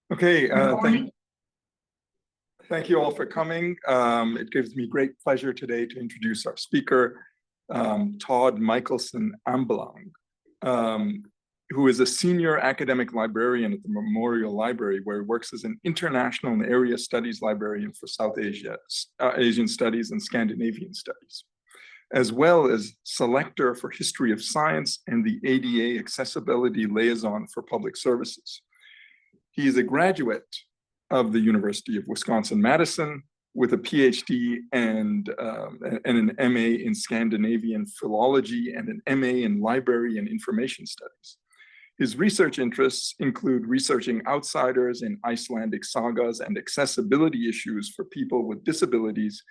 Okay, thank you all for coming. It gives me great pleasure today to introduce our speaker, Todd Michelson-Ambelang, who is a senior academic librarian at the Memorial Library, where he works as an international and area studies librarian for South Asia, Asian Studies and Scandinavian Studies, as well as selector for History of Science and the ADA Accessibility Liaison for Public Services. He is a graduate of the University of Wisconsin-Madison with a PhD and an MA in Scandinavian philology and an MA in library and information studies. His research interests include researching outsiders in Icelandic sagas and accessibility issues for people with disabilities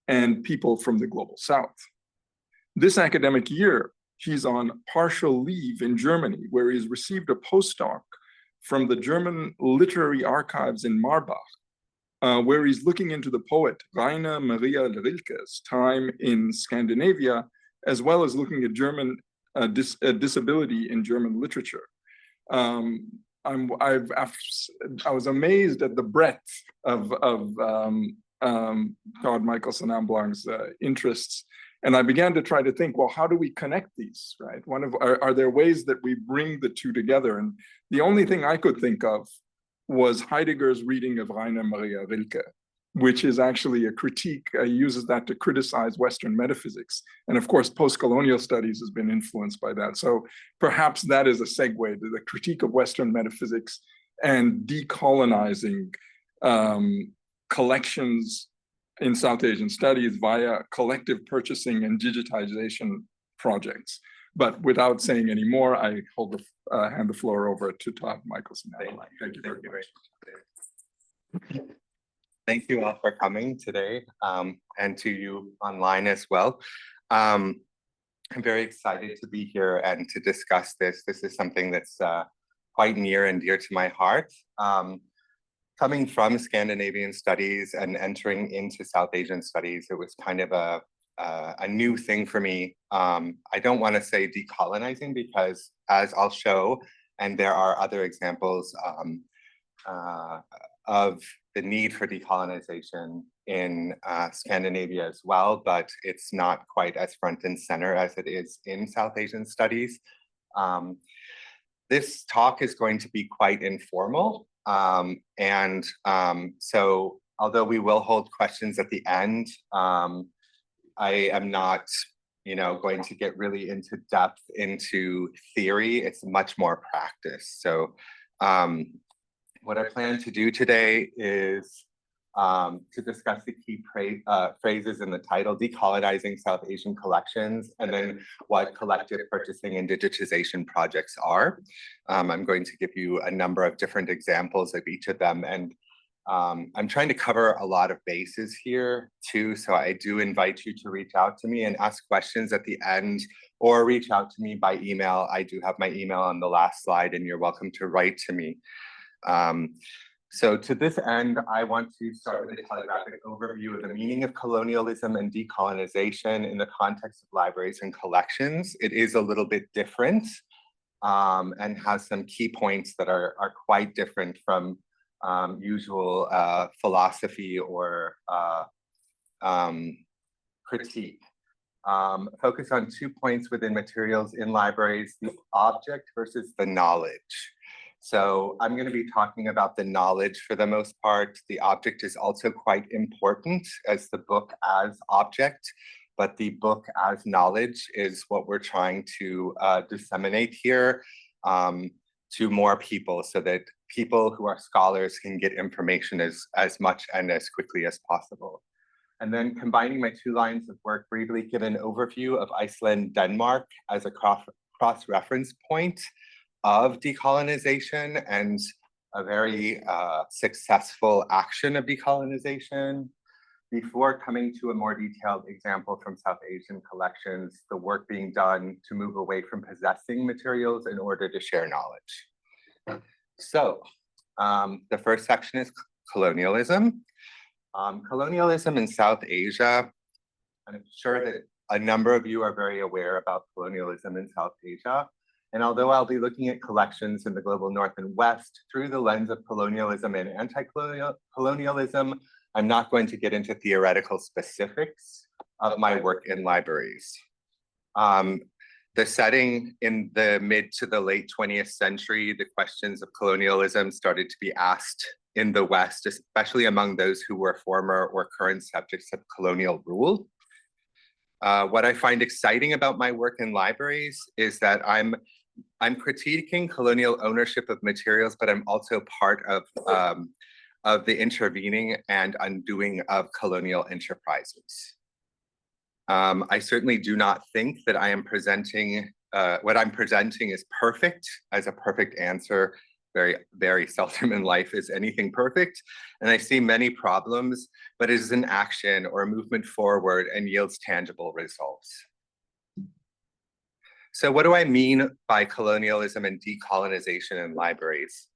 and people from the Global South. This academic year, he's on partial leave in Germany, where he's received a postdoc from the German Literary Archives in Marbach, where he's looking into the poet Rainer Maria Rilke's time in Scandinavia, as well as looking at German disability in German literature. I was amazed at the breadth of Todd Michelson-Ambelang's interests. And I began to try to think, well, how do we connect these, right? Are there ways that we bring the two together? And the only thing I could think of was Heidegger's reading of Rainer Maria Rilke, which is actually a critique. He uses that to criticize Western metaphysics. And of course, post-colonial studies has been influenced by that. So perhaps that is a segue to the critique of Western metaphysics and decolonizing collections in South Asian studies via collective purchasing and digitization projects. But without saying any more, I hand the floor over to Todd Michelson. Thank you very much. Thank you all for coming today, and to you online as well. I'm very excited to be here and to discuss this. This is something that's quite near and dear to my heart. Coming from Scandinavian studies and entering into South Asian studies, it was kind of a new thing for me. I don't want to say decolonizing because, as I'll show, and there are other examples of the need for decolonization in Scandinavia as well, but it's not quite as front and center as it is in South Asian studies. This talk is going to be quite informal. So although we will hold questions at the end, I am not, going to get really into depth into theory. It's much more practice. So what I plan to do today is to discuss the key phrases in the title, Decolonizing South Asian Collections, and then what collective purchasing and digitization projects are. I'm going to give you a number of different examples of each of them, and I'm trying to cover a lot of bases here too, so I do invite you to reach out to me and ask questions at the end, or reach out to me by email. I do have my email on the last slide, and you're welcome to write to me. So to this end, I want to start with a telegraphic overview of the meaning of colonialism and decolonization in the context of libraries and collections. It is a little bit different and has some key points that are quite different from usual philosophy or critique. Focus on 2 points within materials in libraries, the object versus the knowledge. So I'm going to be talking about the knowledge for the most part. The object is also quite important as the book as object, but the book as knowledge is what we're trying to disseminate here to more people, so that people who are scholars can get information as much and as quickly as possible. And then combining my 2 lines of work, briefly give an overview of Iceland, Denmark as a cross-reference point of decolonization and a very successful action of decolonization, before coming to a more detailed example from South Asian collections, the work being done to move away from possessing materials in order to share knowledge. So the first section is colonialism. Colonialism in South Asia, I'm sure that a number of you are very aware about colonialism in South Asia. And although I'll be looking at collections in the global North and West through the lens of colonialism and anti-colonialism, I'm not going to get into theoretical specifics of my work in libraries. The setting in the mid to the late 20th century, the questions of colonialism started to be asked in the West, especially among those who were former or current subjects of colonial rule. What I find exciting about my work in libraries is that I'm critiquing colonial ownership of materials, but I'm also part of the intervening and undoing of colonial enterprises. I certainly do not think that I am presenting, what I'm presenting is perfect as a perfect answer. Very, very seldom in life is anything perfect. And I see many problems, but it is an action or a movement forward and yields tangible results. So what do I mean by colonialism and decolonization in libraries?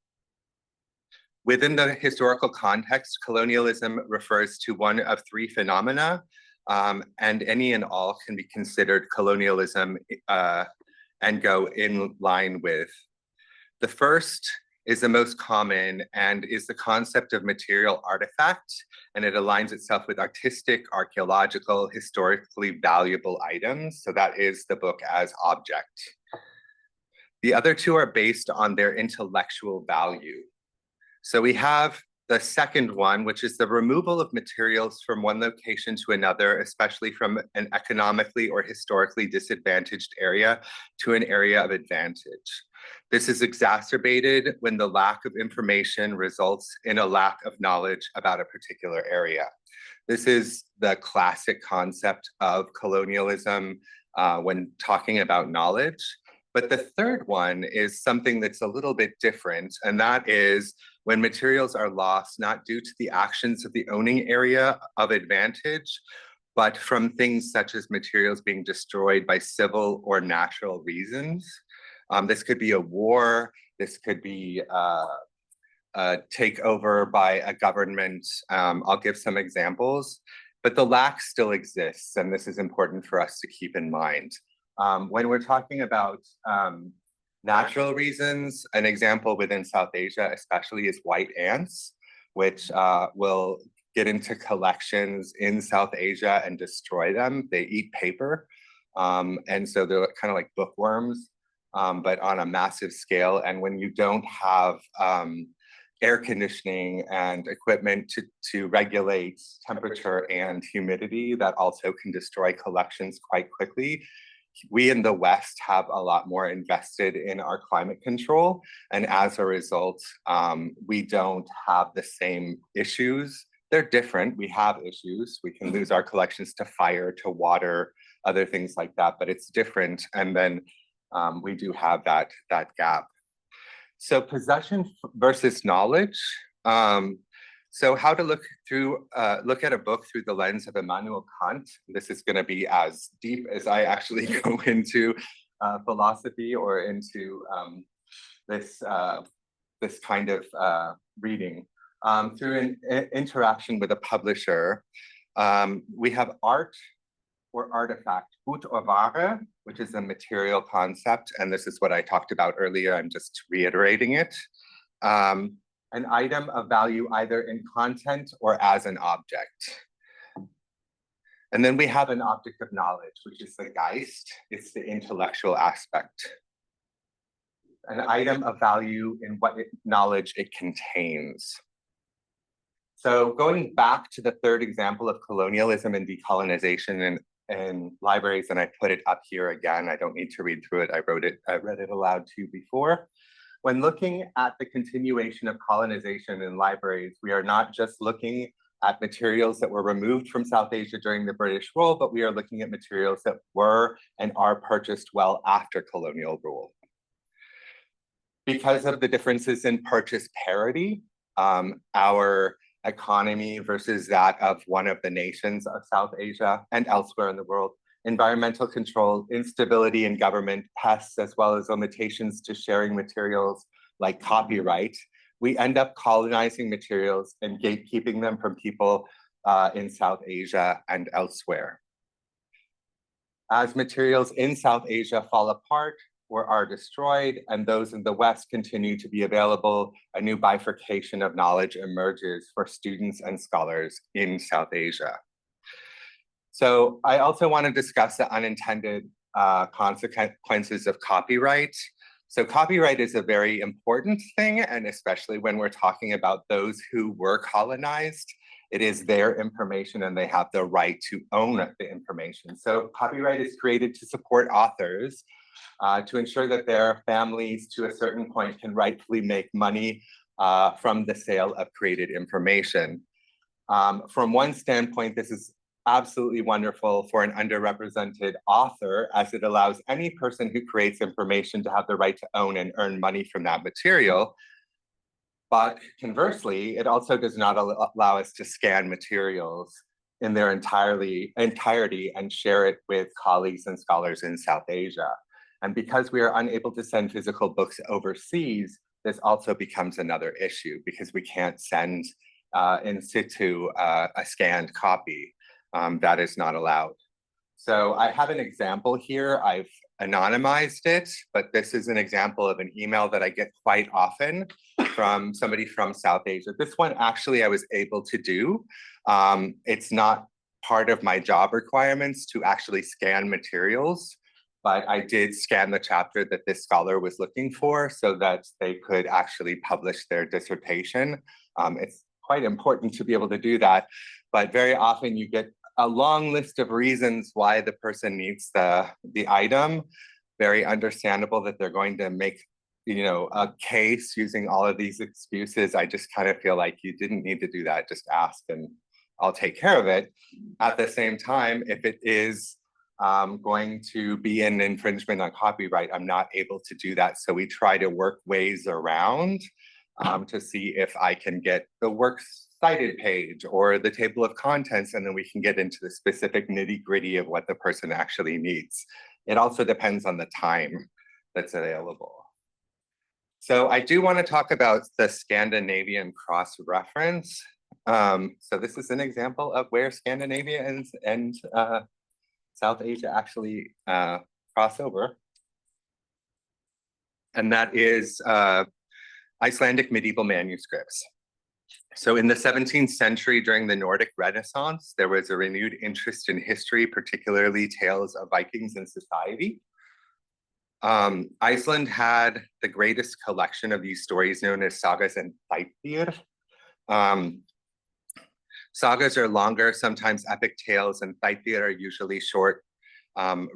Within the historical context, colonialism refers to one of three phenomena, and any and all can be considered colonialism and go in line with. The first is the most common and is the concept of material artifact, and it aligns itself with artistic, archaeological, historically valuable items. So that is the book as object. The other two are based on their intellectual value. So we have the second one, which is the removal of materials from one location to another, especially from an economically or historically disadvantaged area to an area of advantage. This is exacerbated when the lack of information results in a lack of knowledge about a particular area. This is the classic concept of colonialism when talking about knowledge. But the third one is something that's a little bit different, and that is when materials are lost, not due to the actions of the owning area of advantage, but from things such as materials being destroyed by civil or natural reasons. This could be a war, this could be a takeover by a government. I'll give some examples, but the lack still exists, and this is important for us to keep in mind. When we're talking about natural reasons, an example within South Asia especially is white ants, which will get into collections in South Asia and destroy them. They eat paper, and so they're kind of like bookworms, but on a massive scale. And when you don't have air conditioning and equipment to regulate temperature and humidity, that also can destroy collections quite quickly. We in the West have a lot more invested in our climate control, and as a result, we don't have the same issues. They're different. We have issues. We can lose our collections to fire, to water, other things like that, but it's different. And then we do have that gap. So possession versus knowledge. So how to look at a book through the lens of Immanuel Kant. This is going to be as deep as I actually go into philosophy or into this kind of reading. Through an interaction with a publisher, we have art or artifact, Gut or Ware, which is a material concept, and this is what I talked about earlier. I'm just reiterating it. An item of value either in content or as an object. And then we have an object of knowledge, which is the Geist. It's the intellectual aspect. An item of value in what knowledge it contains. So going back to the third example of colonialism and decolonization in libraries, and I put it up here again. I don't need to read through it. I read it aloud to you before. When looking at the continuation of colonization in libraries, we are not just looking at materials that were removed from South Asia during the British rule, but we are looking at materials that were and are purchased well after colonial rule. Because of the differences in purchase parity, our economy versus that of one of the nations of South Asia and elsewhere in the world, environmental control, instability in government, pests, as well as limitations to sharing materials like copyright, we end up colonizing materials and gatekeeping them from people in South Asia and elsewhere. As materials in South Asia fall apart are destroyed, and those in the West continue to be available, a new bifurcation of knowledge emerges for students and scholars in South Asia. So I also want to discuss the unintended consequences of copyright. So copyright is a very important thing, and especially when we're talking about those who were colonized, it is their information and they have the right to own the information. So copyright is created to support authors, to ensure that their families to a certain point can rightfully make money from the sale of created information. From one standpoint, this is absolutely wonderful for an underrepresented author, as it allows any person who creates information to have the right to own and earn money from that material. But conversely, it also does not allow us to scan materials in their entirety and share it with colleagues and scholars in South Asia. And because we are unable to send physical books overseas, this also becomes another issue, because we can't send in situ a scanned copy. That is not allowed. So I have an example here. I've anonymized it, but this is an example of an email that I get quite often from somebody from South Asia. This one actually I was able to do. It's not part of my job requirements to actually scan materials, but I did scan the chapter that this scholar was looking for so that they could actually publish their dissertation. It's quite important to be able to do that, but very often you get a long list of reasons why the person needs the item. Very understandable that they're going to make, you know, a case using all of these excuses. I just kind of feel like you didn't need to do that. Just ask and I'll take care of it. At the same time, if it is going to be an infringement on copyright, I'm not able to do that. So we try to work ways around to see if I can get the works cited page or the table of contents, and then we can get into the specific nitty-gritty of what the person actually needs. It also depends on the time that's available. So I do want to talk about the Scandinavian cross-reference. So this is an example of where Scandinavia and South Asia actually cross over. And that is Icelandic medieval manuscripts. So in the 17th century, during the Nordic Renaissance, there was a renewed interest in history, particularly tales of Vikings and society. Iceland had the greatest collection of these stories, known as sagas and þættir. Sagas are longer, sometimes epic tales, and þættir are usually short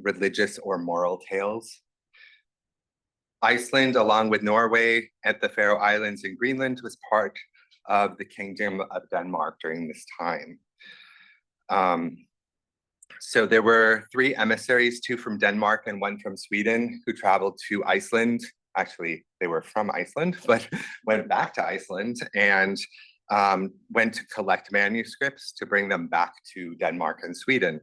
religious or moral tales. Iceland, along with Norway and the Faroe Islands and Greenland, was part of the Kingdom of Denmark during this time. So there were 3 emissaries, 2 from Denmark and 1 from Sweden, who traveled to Iceland. Actually, they were from Iceland, but went back to Iceland and went to collect manuscripts to bring them back to Denmark and Sweden.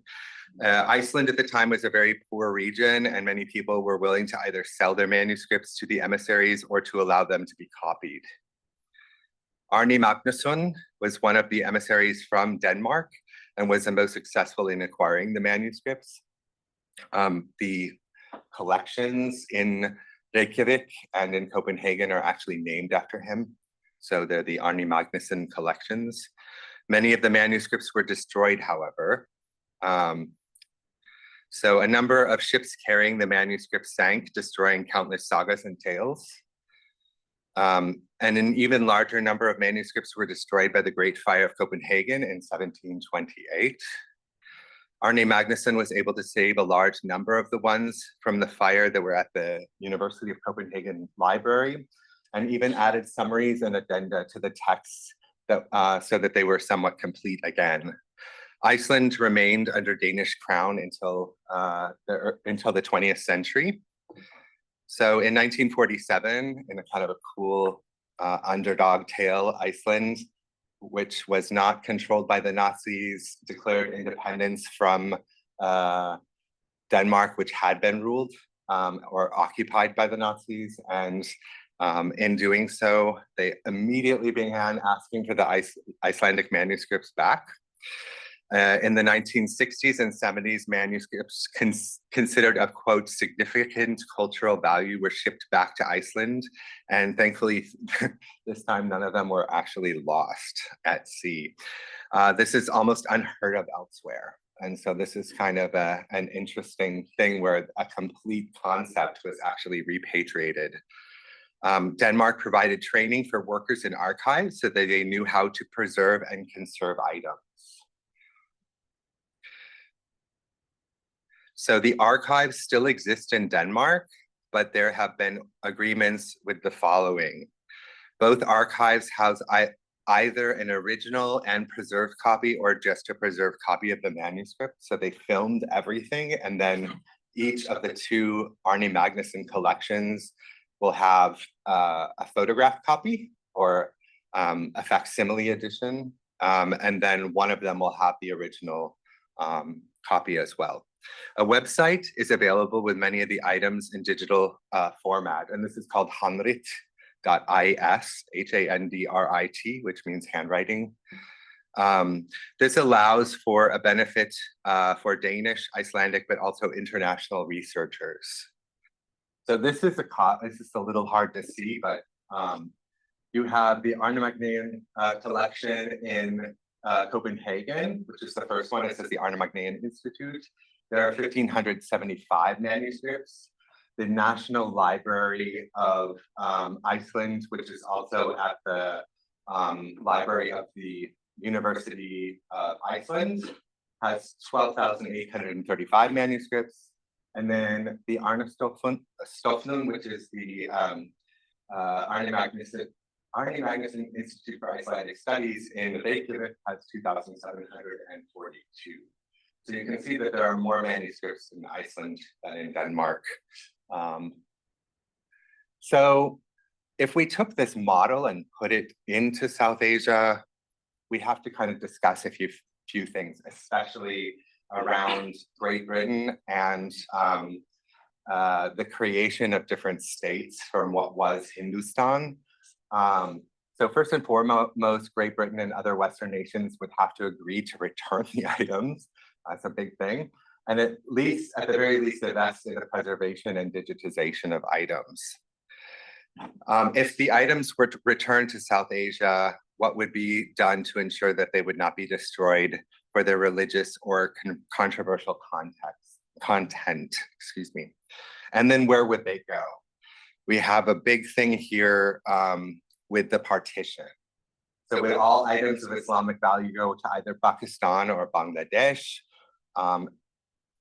Iceland at the time was a very poor region, and many people were willing to either sell their manuscripts to the emissaries or to allow them to be copied. Árni Magnússon was one of the emissaries from Denmark and was the most successful in acquiring the manuscripts. The collections in Reykjavik and in Copenhagen are actually named after him. So they're the Árni Magnússon collections. Many of the manuscripts were destroyed, however. So a number of ships carrying the manuscripts sank, destroying countless sagas and tales. And an even larger number of manuscripts were destroyed by the Great Fire of Copenhagen in 1728. Árni Magnússon was able to save a large number of the ones from the fire that were at the University of Copenhagen Library, and even added summaries and addenda to the texts that, so that they were somewhat complete again. Iceland remained under Danish crown until the 20th century. So in 1947, in a kind of a cool underdog tale, Iceland, which was not controlled by the Nazis, declared independence from Denmark, which had been ruled or occupied by the Nazis. And in doing so, they immediately began asking for the Icelandic manuscripts back. In the 1960s and 70s, manuscripts considered of, quote, significant cultural value were shipped back to Iceland. And thankfully, this time, none of them were actually lost at sea. This is almost unheard of elsewhere. And so this is kind of an interesting thing where a complete concept was actually repatriated. Denmark provided training for workers in archives so that they knew how to preserve and conserve items. So the archives still exist in Denmark, but there have been agreements with the following. Both archives house either an original and preserved copy or just a preserved copy of the manuscript. So they filmed everything, and then each of the two Arne Magnusson collections will have a photograph copy or a facsimile edition, and then one of them will have the original copy as well. A website is available with many of the items in digital format, and this is called handrit.is, Handrit, which means handwriting. This allows for a benefit for Danish, Icelandic, but also international researchers. So this is a little hard to see, but you have the Arne Magnusson collection in Copenhagen, which is the first one. It says the Arne Magnusson Institute. There are 1,575 manuscripts. The National Library of Iceland, which is also at the Library of the University of Iceland, has 12,835 manuscripts. And then the Arne Stofnun, which is the Arne Magnusson Institute for Icelandic Studies in Reykjavik, has 2,742. So you can see that there are more manuscripts in Iceland than in Denmark. So if we took this model and put it into South Asia, we have to kind of discuss a few things, especially around Great Britain and the creation of different states from what was Hindustan. So first and foremost, Great Britain and other Western nations would have to agree to return the items. That's a big thing. And at the very least, invest in the preservation and digitization of items. If the items were to return to South Asia, what would be done to ensure that they would not be destroyed for their religious or controversial content, excuse me. And then where would they go? We have a big thing here with the partition. So with all items of Islamic value go to either Pakistan or Bangladesh.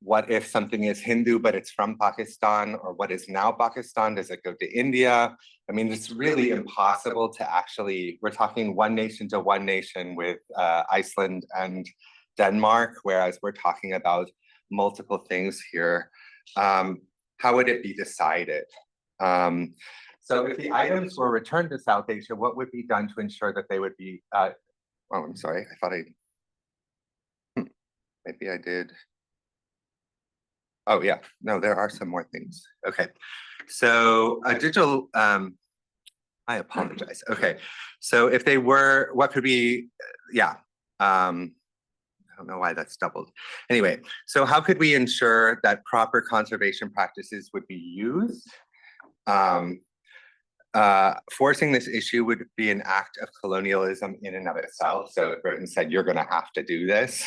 What if something is Hindu, but it's from Pakistan, or what is now Pakistan? Does it go to India? I mean, it's really impossible to actually, we're talking one nation to one nation with Iceland and Denmark, whereas we're talking about multiple things here. How would it be decided? So if the items were returned to South Asia, what would be done to ensure that they would be, oh, I'm sorry, I thought maybe I did. Oh yeah, no, there are some more things. Okay, so a digital, I apologize. Okay, so if they were, what could be, yeah, I don't know why that's doubled. Anyway, so how could we ensure that proper conservation practices would be used? Forcing this issue would be an act of colonialism in and of itself. So if Britain said, you're gonna have to do this,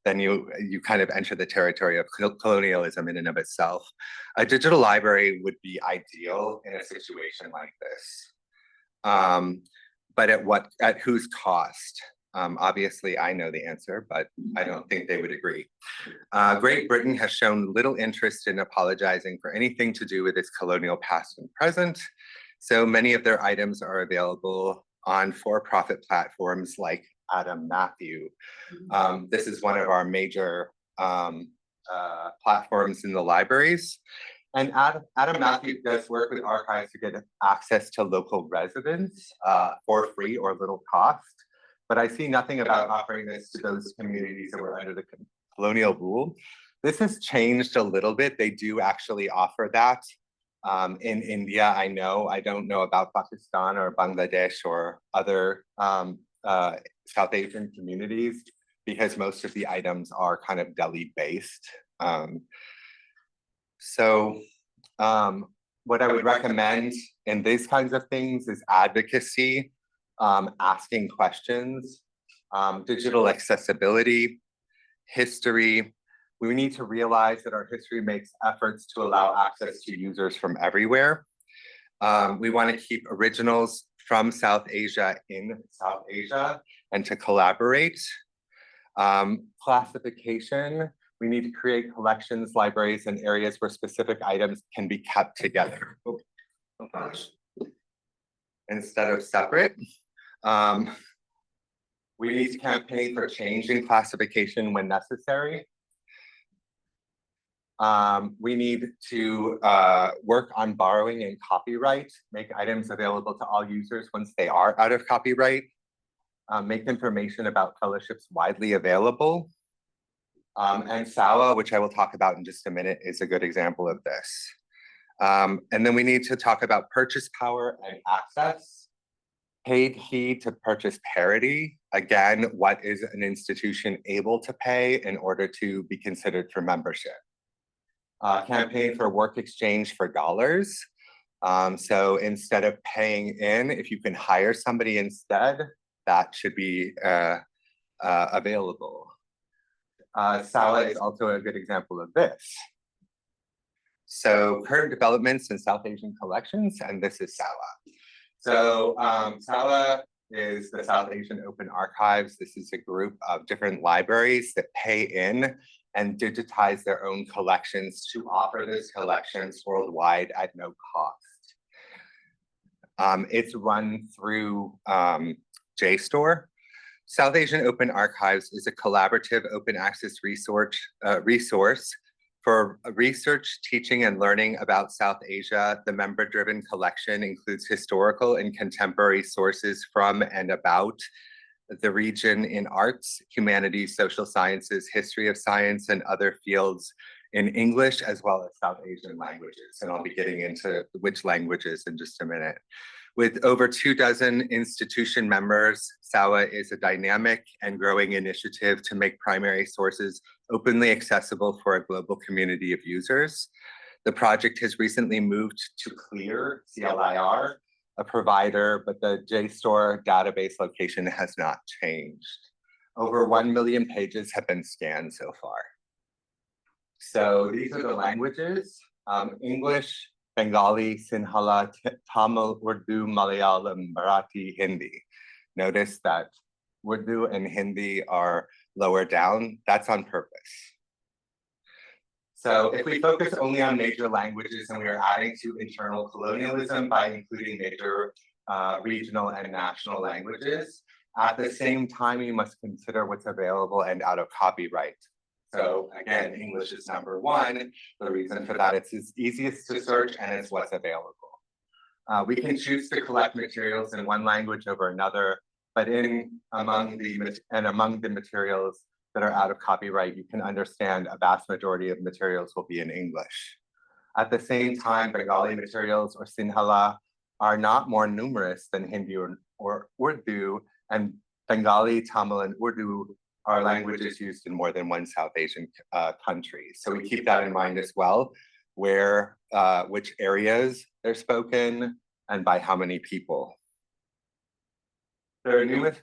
then you kind of enter the territory of colonialism in and of itself. A digital library would be ideal in a situation like this. But at whose cost? Obviously, I know the answer, but I don't think they would agree. Great Britain has shown little interest in apologizing for anything to do with its colonial past and present. So many of their items are available on for-profit platforms like Adam Matthew. This is one of our major platforms in the libraries. And Adam Matthew does work with archives to get access to local residents for free or little cost. But I see nothing about offering this to those communities that were under the colonial rule. This has changed a little bit. They do actually offer that. In India, I don't know about Pakistan or Bangladesh or other South Asian communities. because most of the items are kind of Delhi based. What I would recommend in these kinds of things is advocacy, asking questions, digital accessibility, history. We need to realize that our history makes efforts to allow access to users from everywhere. We want to keep originals from South Asia in South Asia and to collaborate. Classification, we need to create collections, libraries, and areas where specific items can be kept together. Oh gosh. Instead of separate. We need to campaign for change in classification when necessary. We need to work on borrowing and copyright, make items available to all users once they are out of copyright, make information about fellowships widely available. And SAWA, which I will talk about in just a minute, is a good example of this. And then we need to talk about purchase power and access, paid heed to purchase parity. Again, what is an institution able to pay in order to be considered for membership? Campaign for work exchange for dollars. So instead of paying in, if you can hire somebody instead, that should be available. SAWA is also a good example of this. So current developments in South Asian collections, and this is SAWA. So SAWA is the South Asian Open Archives. This is a group of different libraries that pay in and digitize their own collections to offer these collections worldwide at no cost. It's run through JSTOR. South Asian Open Archives is a collaborative open access resource for research, teaching, and learning about South Asia. The member-driven collection includes historical and contemporary sources from and about the region in arts, humanities, social sciences, history of science, and other fields in English, as well as South Asian languages. And I'll be getting into which languages in just a minute. With over 24 institution members, SAWA is a dynamic and growing initiative to make primary sources openly accessible for a global community of users. The project has recently moved to CLIR, C-L-I-R, a provider, but the JSTOR database location has not changed. Over 1 million pages have been scanned so far. So these are the languages: English, Bengali, Sinhala, Tamil, Urdu, Malayalam, Marathi, Hindi. Notice that Urdu and Hindi are lower down. That's on purpose. So if we focus only on major languages and we are adding to internal colonialism by including major regional and national languages, at the same time, we must consider what's available and out of copyright. So again, English is number one. The reason for that, it's easiest to search and it's what's available. We can choose to collect materials in one language over another, but among the materials that are out of copyright, you can understand a vast majority of materials will be in English. At the same time, Bengali materials or Sinhala are not more numerous than Hindi or Urdu, and Bengali, Tamil, and Urdu are languages used in more than one South Asian country. So we keep that in mind as well, where, which areas they're spoken and by how many people. There are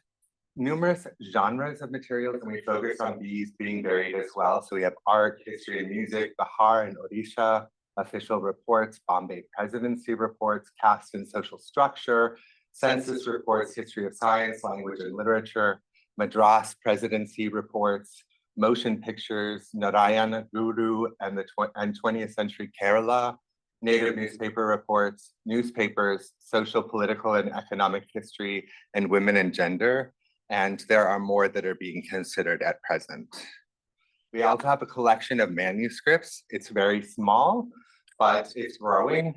numerous genres of materials, and we focus on these being varied as well. So we have art, history, and music, Bihar and Odisha, official reports, Bombay presidency reports, caste and social structure, census reports, history of science, language and literature, Madras presidency reports, motion pictures, Narayana Guru and 20th century Kerala, native newspaper reports, newspapers, social, political, and economic history, and women and gender. And there are more that are being considered at present. We also have a collection of manuscripts. It's very small, but it's growing.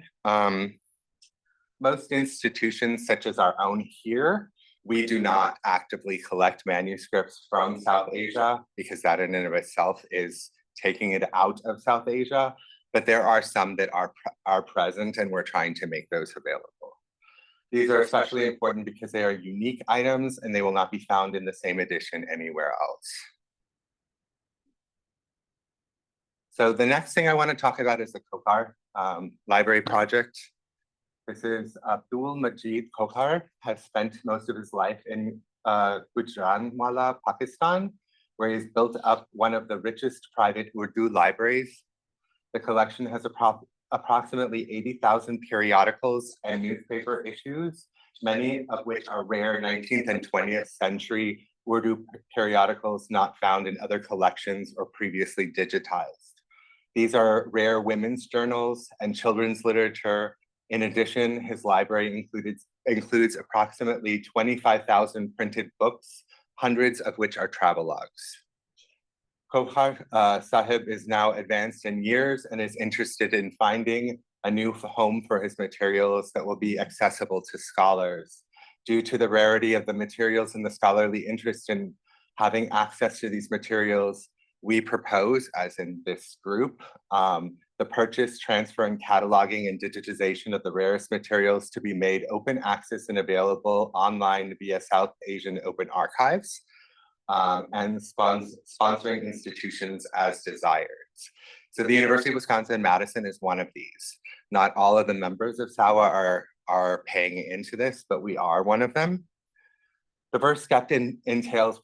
Most institutions, such as our own here, we do not actively collect manuscripts from South Asia because that in and of itself is taking it out of South Asia. But there are some that are present, and we're trying to make those available. These are especially important because they are unique items and they will not be found in the same edition anywhere else. So the next thing I want to talk about is the Kokhar library project. This is Abdul Majid Kokhar, has spent most of his life in Gujranwala, Pakistan, where he's built up one of the richest private Urdu libraries. The collection has approximately 80,000 periodicals and newspaper issues, many of which are rare 19th and 20th century Urdu periodicals not found in other collections or previously digitized. These are rare women's journals and children's literature. In addition, his library includes approximately 25,000 printed books, hundreds of which are travelogues. Kokhar Sahib is now advanced in years and is interested in finding a new home for his materials that will be accessible to scholars. Due to the rarity of the materials and the scholarly interest in having access to these materials, we propose, as in this group, the purchase, transfer, and cataloging and digitization of the rarest materials to be made open access and available online via South Asian Open Archives, and sponsoring institutions as desired. So the University of Wisconsin-Madison is one of these. Not all of the members of SAWA are paying into this, but we are one of them. The first step entails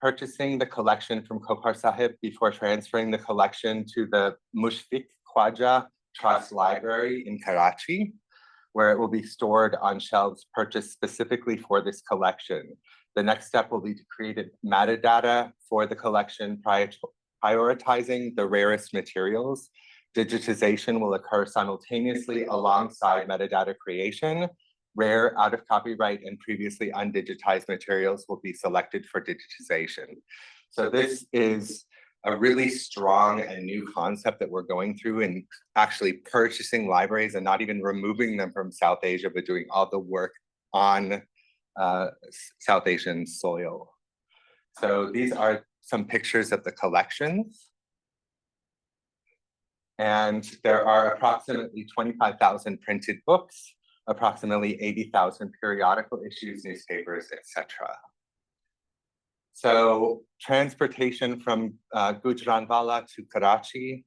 purchasing the collection from Kokhar Sahib before transferring the collection to the Mushfiq Khwaja Trust Library in Karachi, where it will be stored on shelves purchased specifically for this collection. The next step will be to create a metadata for the collection, prioritizing the rarest materials. Digitization will occur simultaneously alongside metadata creation. Rare, out of copyright, and previously undigitized materials will be selected for digitization. So this is a really strong and new concept that we're going through in actually purchasing libraries and not even removing them from South Asia, but doing all the work on South Asian soil. So these are some pictures of the collections. And there are approximately 25,000 printed books, approximately 80,000 periodical issues, newspapers, etc. So transportation from Gujranwala to Karachi.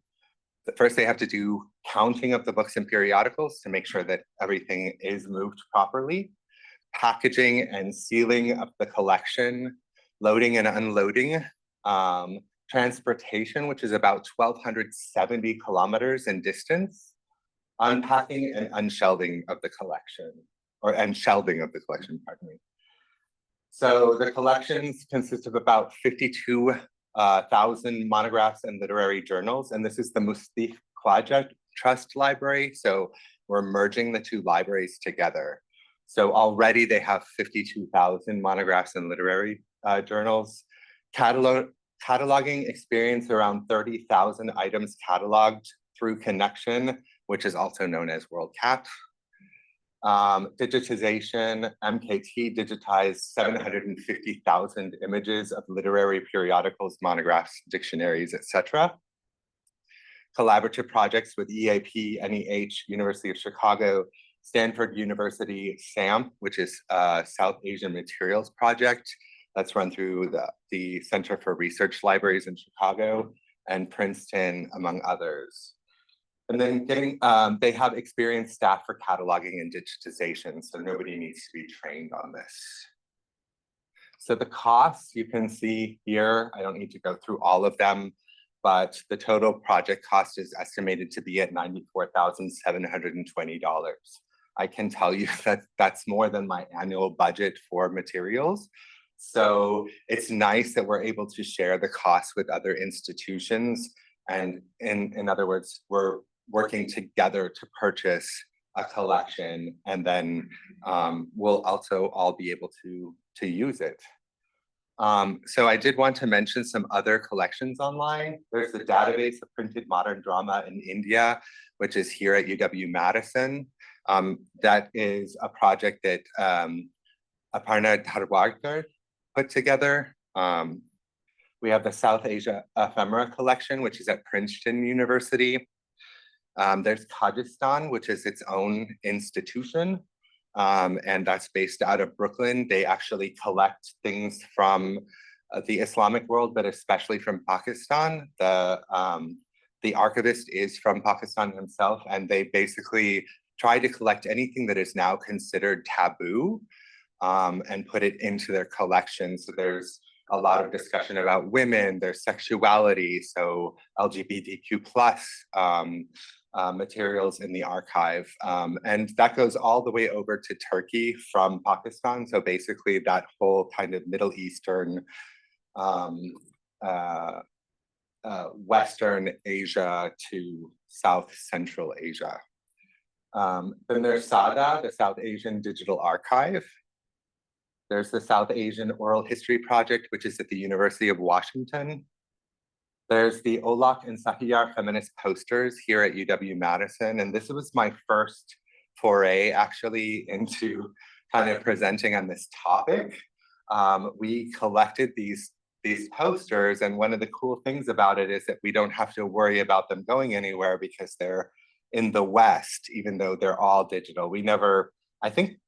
First, they have to do counting of the books and periodicals to make sure that everything is moved properly. Packaging and sealing of the collection, loading and unloading, transportation, which is about 1,270 kilometers in distance, unpacking and unshelving of the collection, and shelving of the collection, pardon me. So the collections consist of about 52,000 monographs and literary journals, and this is the Mushfiq Khwaja Trust Library, so we're merging the two libraries together. So already they have 52,000 monographs and literary journals. Cataloging experience around 30,000 items cataloged through Connection, which is also known as WorldCat. Digitization, MKT digitized 750,000 images of literary periodicals, monographs, dictionaries, etc. Collaborative projects with EAP, NEH, University of Chicago, Stanford University, SAMP, which is South Asian Materials Project, that's run through the Center for Research Libraries in Chicago, and Princeton, among others. And then they have experienced staff for cataloging and digitization, so nobody needs to be trained on this. So the costs you can see here, I don't need to go through all of them, but the total project cost is estimated to be at $94,720. I can tell you that that's more than my annual budget for materials. So it's nice that we're able to share the costs with other institutions. And in other words, we're working together to purchase a collection, and then we'll also all be able to use it. So I did want to mention some other collections online. There's the database of printed modern drama in India, which is here at UW-Madison. That is a project that Aparna Dharwardkar put together. We have the South Asia Ephemera collection, which is at Princeton University. There's Tajikistan, which is its own institution, and that's based out of Brooklyn. They actually collect things from the Islamic world, but especially from Pakistan. The The archivist is from Pakistan himself, and they basically try to collect anything that is now considered taboo and put it into their collection. So there's a lot of discussion about women, their sexuality, so LGBTQ plus materials in the archive. And that goes all the way over to Turkey from Pakistan. So basically that whole kind of Middle Eastern, Western Asia to South Central Asia. Then there's SADA, the South Asian Digital Archive. There's the South Asian Oral History Project, which is at the University of Washington. There's the Olak and Sahiyar feminist posters here at UW-Madison. And this was my first foray actually into kind of presenting on this topic. We collected these posters, and one of the cool things about it is that we don't have to worry about them going anywhere because they're in the West, even though they're all digital. We never, I think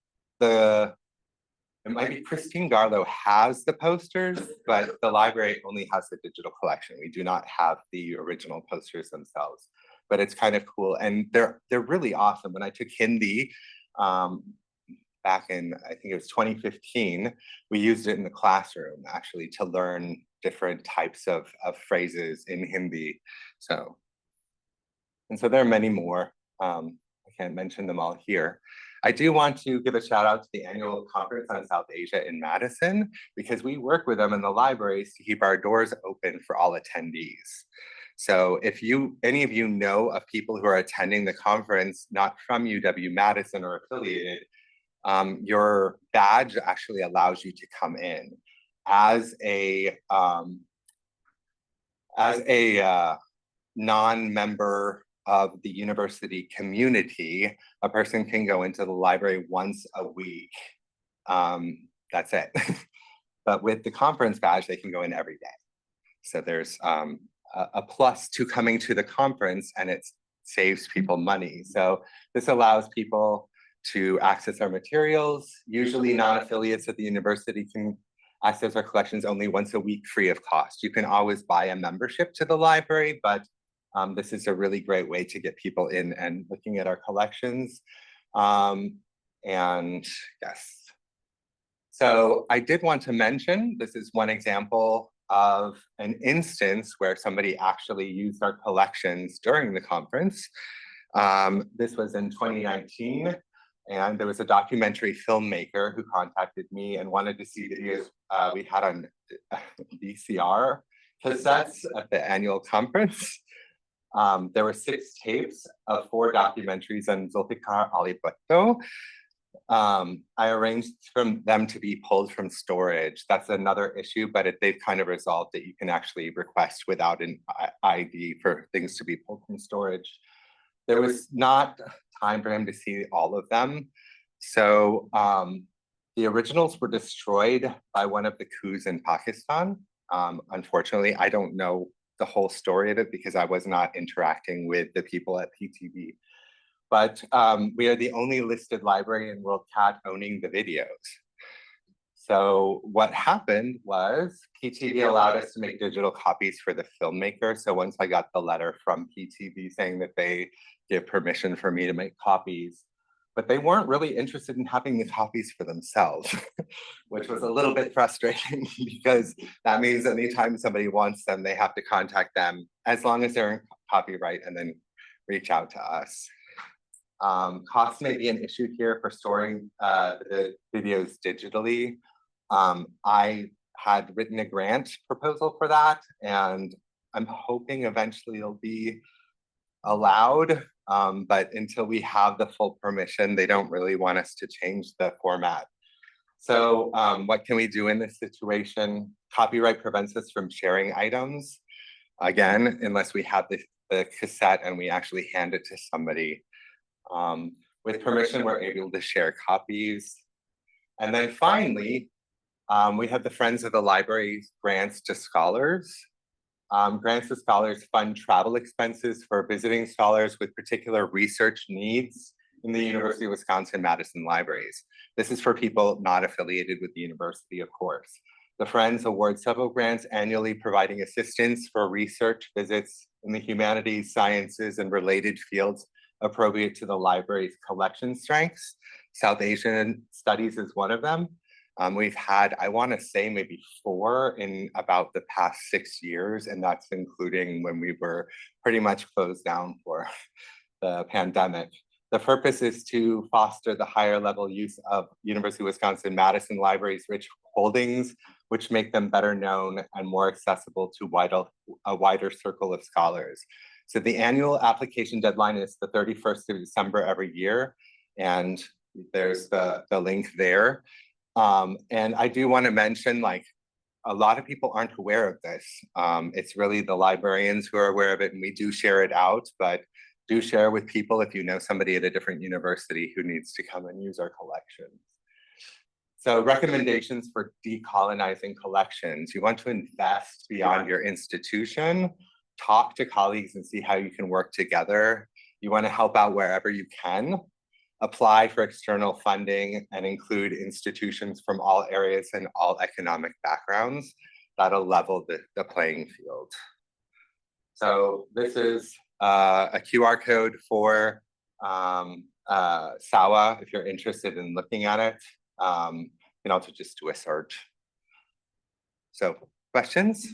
it might be Christine Garlow has the posters, but the library only has the digital collection. We do not have the original posters themselves, but it's kind of cool. And they're really awesome. When I took Hindi back in, I think it was 2015, we used it in the classroom actually to learn different types of phrases in Hindi. And so there are many more. I can't mention them all here. I do want to give a shout out to the annual conference on South Asia in Madison, because we work with them in the libraries to keep our doors open for all attendees. So if any of you know of people who are attending the conference, not from UW-Madison or affiliated, your badge actually allows you to come in. As a non-member of the university community, a person can go into the library once a week. That's it. But with the conference badge, they can go in every day. So there's a plus to coming to the conference, and it saves people money. So this allows people to access our materials. Usually non-affiliates at the university can access our collections only once a week free of cost. You can always buy a membership to the library, but this is a really great way to get people in and looking at our collections. And yes. So I did want to mention, this is one example of an instance where somebody actually used our collections during the conference. This was in 2019, and there was a documentary filmmaker who contacted me and wanted to see videos we had on VCR cassettes at the annual conference. There were 6 tapes of 4 documentaries on Zulfikar Ali Bhutto. I arranged for them to be pulled from storage. That's another issue, but they've kind of resolved that you can actually request without an ID for things to be pulled from storage. There was not time for him to see all of them. So the originals were destroyed by one of the coups in Pakistan. Unfortunately, I don't know the whole story of it because I was not interacting with the people at PTV. But we are the only listed library in WorldCat owning the videos. So what happened was PTV allowed us to make digital copies for the filmmaker. So once I got the letter from PTV saying that they give permission for me to make copies, but they weren't really interested in having the copies for themselves, which was a little bit frustrating because that means anytime somebody wants them, they have to contact them as long as they're in copyright and then reach out to us. Cost may be an issue here for storing the videos digitally. I had written a grant proposal for that, and I'm hoping eventually it'll be allowed, but until we have the full permission, they don't really want us to change the format. So what can we do in this situation? Copyright prevents us from sharing items, again, unless we have the cassette and we actually hand it to somebody. With permission, we're able to share copies. And then finally, we have the Friends of the Library grants to scholars. Grants to scholars fund travel expenses for visiting scholars with particular research needs in the University of Wisconsin-Madison libraries. This is for people not affiliated with the university, of course. The Friends award several grants annually providing assistance for research visits in the humanities, sciences, and related fields appropriate to the library's collection strengths. South Asian Studies is one of them. We've had, I want to say, maybe 4 in about the past 6 years, and that's including when we were pretty much closed down for the pandemic. The purpose is to foster the higher level use of University of Wisconsin-Madison Library's rich holdings, which make them better known and more accessible to a wider circle of scholars. So the annual application deadline is the 31st of December every year, and there's the link there. And I do want to mention, like, a lot of people aren't aware of this. It's really the librarians who are aware of it, and we do share it out, but do share with people if you know somebody at a different university who needs to come and use our collections. So recommendations for decolonizing collections. You want to invest beyond your institution, talk to colleagues and see how you can work together. You want to help out wherever you can, apply for external funding and include institutions from all areas and all economic backgrounds. That'll level the playing field. So this is a QR code for SAWA if you're interested in looking at it. You can also just do a search. So questions?